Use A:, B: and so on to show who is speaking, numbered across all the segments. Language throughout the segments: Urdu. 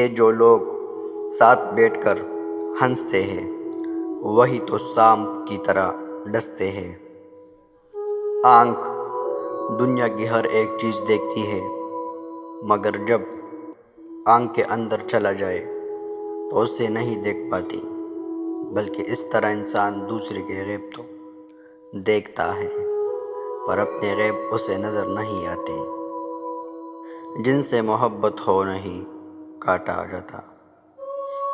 A: یہ جو لوگ ساتھ بیٹھ کر ہنستے ہیں وہی تو سانپ کی طرح ڈستے ہیں۔ آنکھ دنیا کی ہر ایک چیز دیکھتی ہے، مگر جب آنکھ کے اندر چلا جائے تو اسے نہیں دیکھ پاتی، بلکہ اس طرح انسان دوسرے کے غیب تو دیکھتا ہے پر اپنے غیب اسے نظر نہیں آتے۔ جن سے محبت ہو نہیں کاٹا جاتا،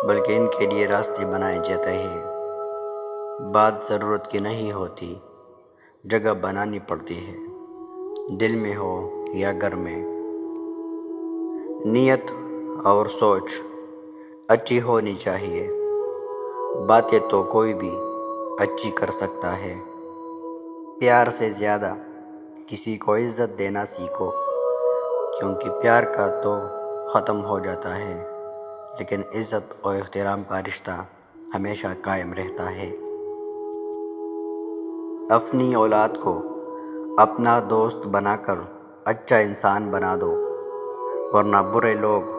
A: بلکہ ان کے لیے راستے بنائے جاتے ہیں۔ بات ضرورت کی نہیں ہوتی، جگہ بنانی پڑتی ہے، دل میں ہو یا گھر میں۔ نیت اور سوچ اچھی ہونی چاہیے، باتیں تو کوئی بھی اچھی کر سکتا ہے۔ پیار سے زیادہ کسی کو عزت دینا سیکھو، کیونکہ پیار کا تو ختم ہو جاتا ہے، لیکن عزت اور احترام کا رشتہ ہمیشہ قائم رہتا ہے۔ اپنی اولاد کو اپنا دوست بنا کر اچھا انسان بنا دو، ورنہ برے لوگ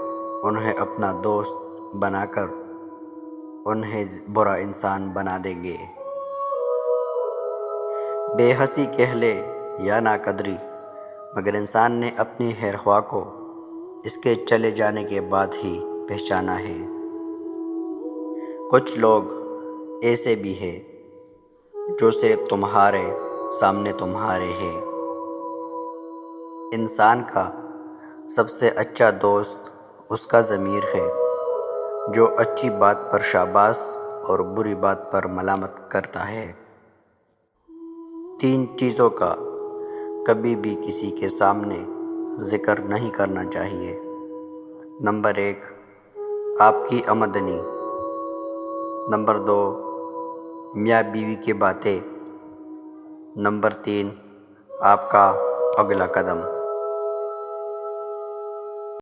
A: انہیں اپنا دوست بنا کر انہیں برا انسان بنا دیں گے۔ بے حسی کہہ لے یا ناقدری، مگر انسان نے اپنی خیر خواہ کو اس کے چلے جانے کے بعد ہی پہچانا ہے۔ کچھ لوگ ایسے بھی ہیں جو صرف تمہارے سامنے تمہارے ہیں۔ انسان کا سب سے اچھا دوست اس کا ضمیر ہے، جو اچھی بات پر شاباش اور بری بات پر ملامت کرتا ہے۔ 3 چیزوں کا کبھی بھی کسی کے سامنے ذکر نہیں کرنا چاہیے۔ نمبر 1 آپ کی آمدنی، نمبر 2 میاں بیوی کی باتیں، نمبر 3 آپ کا اگلا قدم۔